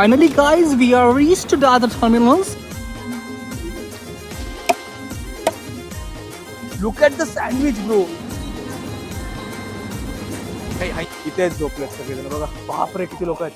Finally, guys, we are reached the other terminals. Look at the sandwich, bro. इथे झोपलेत सगळेजण बघा. बापरे किती लोक आहेत.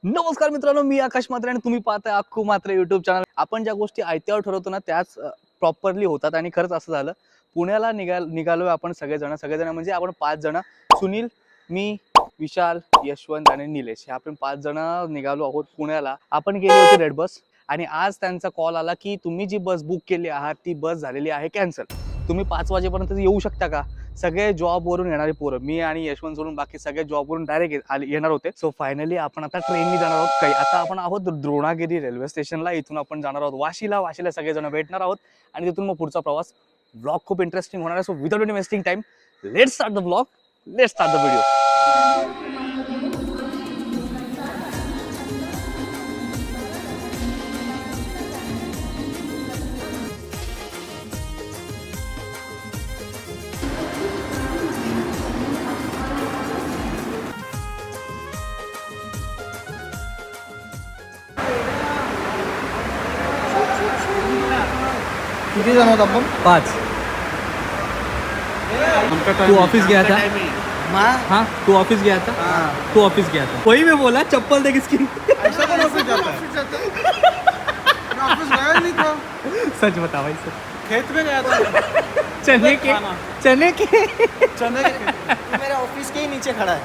नमस्कार मित्रांनो, मी आकाश म्हात्रे आणि तुम्ही पाहताय अक्कू म्हात्रे युट्यूब चॅनल. आपण ज्या गोष्टी आयत्यावर ठरवतो ना त्याच प्रॉपरली होतात आणि खरंच असं झालं. पुण्याला निघालोय आपण सगळेजण म्हणजे आपण 5 जण, सुनील, मी, विशाल, यशवंत आणि निलेश, हे आपण 5 जण निघालो आहोत पुण्याला. आपण गेले होते रेड बस आणि आज त्यांचा कॉल आला की तुम्ही जी बस बुक केली आहात ती बस झालेली आहे कॅन्सल. तुम्ही 5 वाजेपर्यंत येऊ शकता का? सगळे जॉबवरून येणारे पोरं, मी आणि यशवंत सोडून बाकी सगळे जॉबवरून डायरेक्ट येणार होते. सो फायनली आपण आता ट्रेननी जाणार आहोत. काही आता आपण आहोत द्रोणागिरी रेल्वे स्टेशनला. इथून आपण जाणार आहोत वाशीला सगळेजण भेटणार आहोत आणि तिथून मग पुढचा प्रवास. व्लॉग खूप इंटरेस्टिंग होणार आहे. So without any wasting time, let's start the vlog, let's start the video. किती जण आहोत आपण? 5. तू ऑफिस गया था? हाँ, तू ऑफिस गया था? तू ऑफिस गया था, वही मैं बोला. चप्पल दे किसकी? ऐसा कौन ऑफिस जाता है? मैं ऑफिस गया नहीं था. सच बता भाई, सच. खेत में गया था. चने के मेरा ऑफिस के ही नीचे खड़ा है.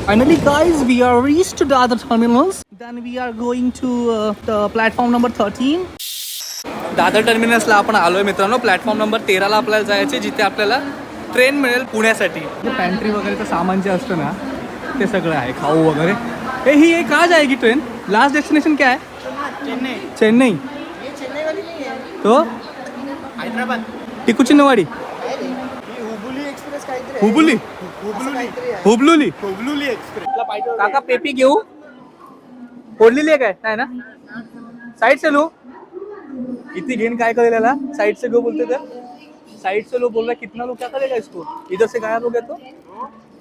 Finally, guys, we are reached to the other terminals. Then we are going to the platform number 13. Dadar टर्मिनसला आपण आलोय मित्रांनो. प्लॅटफॉर्म नंबर 13ला आपल्याला जायचे, जिथे आपल्याला ट्रेन मिळेल पुण्यासाठी. पॅन्ट्री वगैरेचं सामान जे असतं ना ते सगळं आहे, खाऊ वगैरे. ही एक आज आहे की ट्रेन. लास्ट डेस्टिनेशन क्या है? चेन्नई. ये चेन्नई वाली नहीं है, तो हैदराबाद. टिकू चिन्नवाडी. हुबली एक्सप्रेस काहीतरी. हुबली हुबलुली हुबली एक्सप्रेस. काका पेपी घेऊ? फोडलेली आहे काय? नाही ना. साइड से लो. इतनी घेन काय करेगा? साइड से लो बोलते थे. साइड से लो बोल रहा है. कितना लो क्या करेगा इसको? इधर से गायब हो गया तो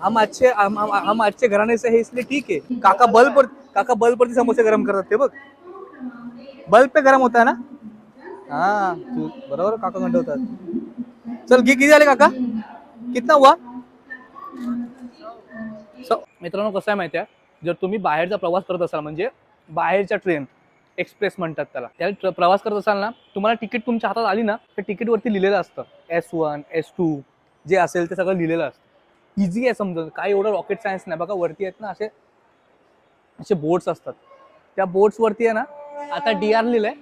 हम अच्छे घराने से है इसलिए ठीक है. काका बल्ब पर समोसे गरम करतात ते बघ. बल्ब पे गरम होता है ना. हाँ तू बरोबर काका म्हणत होतात. चल किती झाले काका? कितना हुआ? मित्रांनो कसं आहे माहिती आहे, जर तुम्ही बाहेरचा प्रवास करत असाल, म्हणजे बाहेरच्या ट्रेन एक्सप्रेस म्हणतात त्या प्रवास करत असाल ना, तुम्हाला तिकीट तुमच्या हातात आली ना, तर तिकीटवरती लिहिलेलं असतं S1 S2 जे असेल ते सगळं लिहिलेलं असतं. इझी आहे समजून, काय एवढं रॉकेट सायन्स नाही. बघा वरती आहेत ना असे बोर्ड्स असतात. त्या बोर्ड्सवरती आहे ना आता DR लिहिलंय,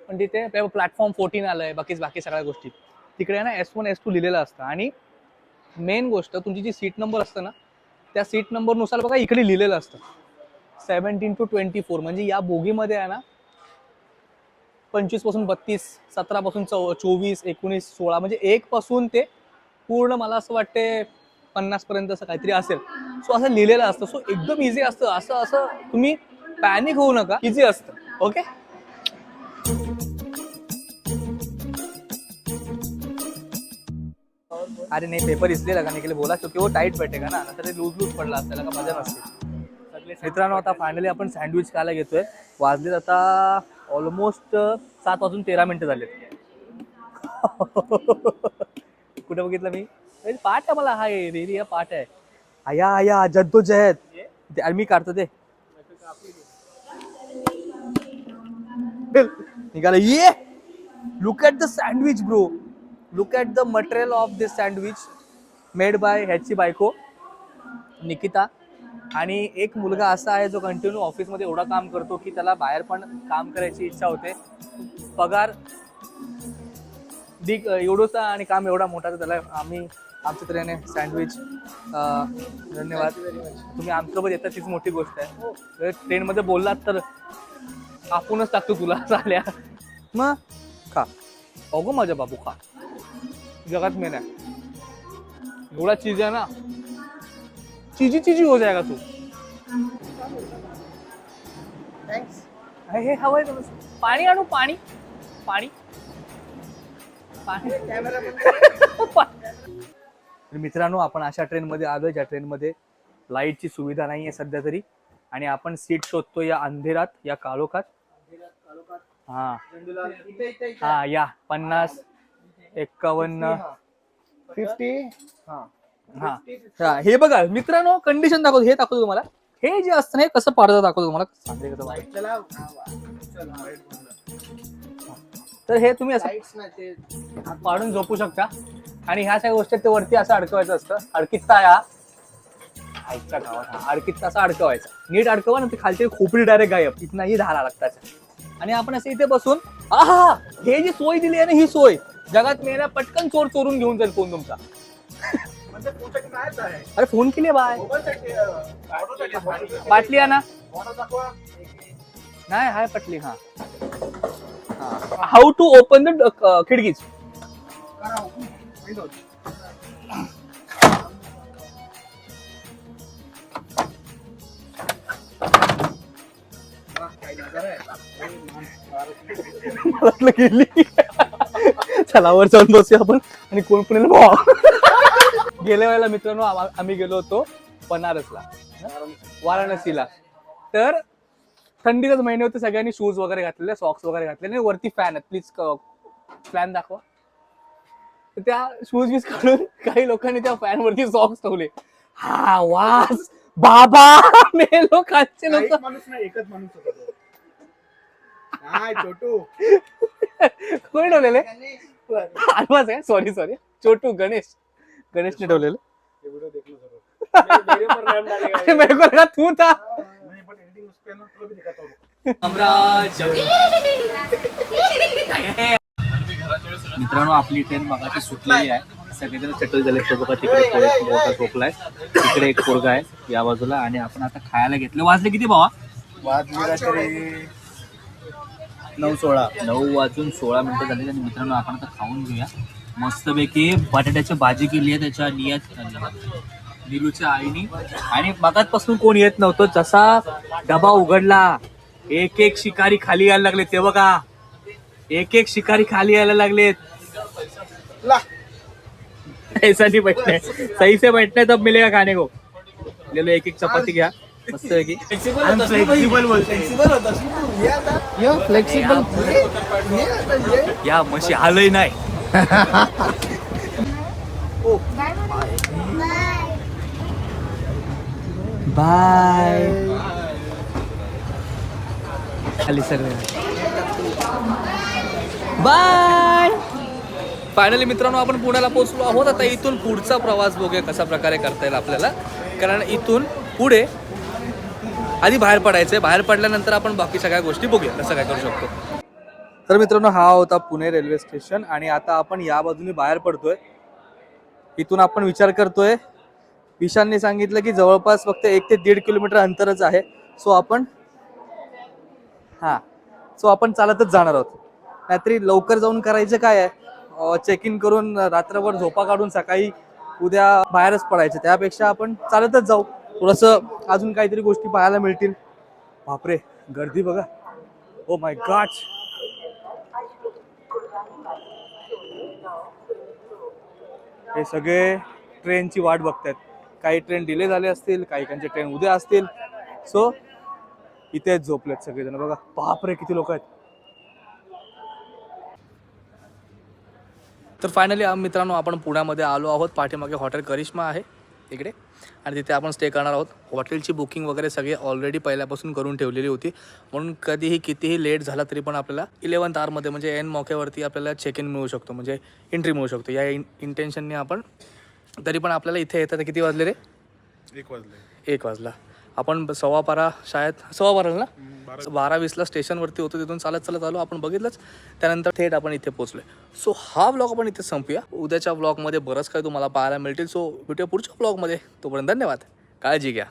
पण तिथे प्लॅटफॉर्म 14 आलंय, बाकी सगळ्या गोष्टी तिकडे आहे ना S1 S2 लिहिलेलं असतं. आणि मेन गोष्ट, तुमची जी सीट नंबर असतं ना त्या सीट नंबरनुसार बघा इकडे लिहिलेलं असतं 17 to 24. म्हणजे या बोगीमध्ये आहे ना 25 पासून 32, 17 पासून 24, 19, 16 म्हणजे 1 पासून ते पूर्ण मला असं वाटते 50 पर्यंत असं काहीतरी असेल. सो असं लिहिलेलं असतं. सो एकदम इझी असतं. असं तुम्ही पॅनिक होऊ नका, इझी असतं. ओके. अरे नहीं, पेपर इसलिए लगाने के लिए बोला क्योंकि वो टाइट बैठेगा ना, नंतर ते लूज पडला असता, त्याला मजा नसते. मित्रांनो आता फायनली आपण सँडविच खायला घेतोय. वाजलेत आता ऑलमोस्ट 7:13 झालेत. कुठे बघितलं मी? पाठ आहे मला. हा रेरी हा पाठ आहे. आया जद्दोजहद. मी काढतो ते निघाला. ये look at the sandwich bro. Look at the material of this sandwich made by ह्याची बायको निकिता. आणि एक मुलगा असा आहे जो कंटिन्यू ऑफिसमध्ये एवढं काम करतो की त्याला बाहेर पण काम करायची इच्छा होते. पगार एवढंचा आणि काम एवढा मोठा, तर त्याला आमच्या तऱ्हेने सँडविच. धन्यवाद. तुम्ही आमच्यासोबत येता तीच मोठी गोष्ट आहे. ट्रेनमध्ये बोललात तर आपणच टाकतो तुला चाल्या. मग खा अगो माझ्या बाबू, खा. जगात मेन आहे एवढा चीज आहे ना, चीजी हो जाएगा तू. थँक्स. हे हवंय तुला? पाणी आणू? पाणी पाणी पाणी. तर मित्रांनो आपण अशा ट्रेनमध्ये आलोय ज्या ट्रेनमध्ये लाईटची सुविधा नाही आहे सध्या तरी, आणि आपण सीट शोधतो या अंधेरात, या काळोखात. हा हा या 50 51 50 हा हे बघा मित्रांनो, कंडिशन दाखवतो, हे दाखवतो तुम्हाला. हे जे असतं ना, हे कसं पाडतं दाखवतो तुम्हाला. सांगते कसं पाडतं. तर हे तुम्ही असं पाडून झोपू शकता, आणि ह्या सगळ्या गोष्टी ते वरती असं अडकवायचं असतं. अडकित्ता या ऐकता गावात अडकित्ता असं अडकवायचं, नीट अडकवा ना, ते खालची खोपडी डायरेक्ट गायब, इथनाही झाला लागताच. आणि आपण असं इथे बसून आहा, हे जी सोय दिली आहे ना, ही सोय जगात मेरा पटकन चोर चोरून घेऊन जाईल फोन तुमचा. अरे फोन केली बाय, बाटली आहे ना, नाही हाय पटली. हा हाऊ टू ओपन द खिडकीज. गेली. चला वर जाऊन बसूया आपण, आणि कोण पण गेल्या वेळेला मित्रांनो आम्ही गेलो होतो बनारसला, वाराणसीला. तर थंडीचाच महिने होते, सगळ्यांनी शूज वगैरे घातलेले, सॉक्स वगैरे घातलेले, वरती फॅन आहेत. प्लीज फॅन दाखवा. तर त्या शूज यूज काढून काही लोकांनी त्या फॅन वरती सॉक्स ठेवले. हा वास बाबा, मेलो खालचे लोक. माणूस नाही, एकच माणूस होता तो. काय छोटू कोणी ठेवलेले? आवाज आहे, सॉरी सॉरी, छोटू गणेशने ठेवलेलं. व्हिडिओ देखलो जरूर. अरे मेरे को लगा तू था. नहीं बट एडिटिंग उस पे ना तो भी दिखाता हूं. मित्रांनो आपली ट्रेन मगाशी सुटलेली आहे, सगळेजण सेटल झाले. बघा तिकडे मोठा झोपलाय, तिकडे एक पोरगा आहे या बाजूला, आणि आपण आता खायला घेतलं. वाजले किती भावा? वाजले तरी 9:16. 9:16 झाले. आणि मित्रांनो आपण आता खाऊन घेऊया मस्तपैकी. बटाट्याची भाजी केली आहे त्याच्या नीलूच्या आईनी, आणि मगाचपासून कोण येत नव्हतं. जसा डबा उघडला एक एक शिकारी खाली यायला लागले. ते बघा एक एक शिकारी खाली यायला लागलेत. ऐसा नहीं बैठना है, सही से बैठना है तब मिलेगा खाने को. ले लो एक एक चपाती घ्या मस्तपैकी. फ्लेक्सिबल या म्हशी आलंय नाही. बाय खाली सगळे बाय. फायनली मित्रांनो आपण पुण्याला पोहोचलो आहोत. आता इथून पुढचा प्रवास बघूया कशा प्रकारे करता येईल आपल्याला, कारण इथून पुढे आधी बाहेर पडायचंय. बाहेर पडल्यानंतर आपण बाकी सगळ्या गोष्टी बघूया कसं काय करू शकतो. तर मित्रांनो हा होता पुणे रेल्वे स्टेशन, आणि आता आपण या बाजूने बाहेर पडतोय. इथून आपण विचार करतोय, विशालने सांगितलं की जवळपास फक्त 1 ते 1.5 किलोमीटर अंतरच आहे. सो आपण चालतच जाणार आहोत. नाहीतरी लवकर जाऊन करायचं काय आहे, चेक इन करून रात्रभर झोपा काढून सकाळी उद्या बाहेरच पडायचं. त्यापेक्षा आपण चालतच जाऊ, थोडंसं अजून काहीतरी गोष्टी पाहायला मिळतील. बापरे गर्दी बघा, ओ माय गॉड. हे सगळे ट्रेनची वाट बघतायत. काही ट्रेन डिले झाले असतील, काही ट्रेन उद्या असतील. सो इथेच झोपलेत सगळेजण. बघा बापरे किती लोक आहेत. तर फायनली मित्रांनो आपण पुण्यामध्ये आलो आहोत. पाठीमागे हॉटेल करिश्मा आहे इकडे, आणि तिथे आपण स्टे करणार आहोत. हॉटेलची बुकिंग वगैरे सगळी ऑलरेडी पहिल्यापासून करून ठेवलेली होती, म्हणून कधीही कितीही लेट झाला तरी पण आपल्याला 11th आवरमध्ये म्हणजे एन मौक्यावरती आपल्याला चेक इन मिळू शकतो, म्हणजे एंट्री मिळू शकतो. या इंटेन्शनने आपण तरी पण आपल्याला इथे येतात. किती वाजले रे? 1 वाजला. आपण 12:15 शाळेत 12:15 ना 12:20 स्टेशनवरती होतो. तिथून चालत आलो. आपण बघितलंच, त्यानंतर थेट आपण इथे पोहोचलोय. सो हा व्लॉग आपण इथे संपूया. उद्याच्या व्लॉगमध्ये बरंच काही तुम्हाला पाहायला मिळतील. सो भेटूया पुढच्या व्लॉगमध्ये. तोपर्यंत धन्यवाद, काळजी घ्या.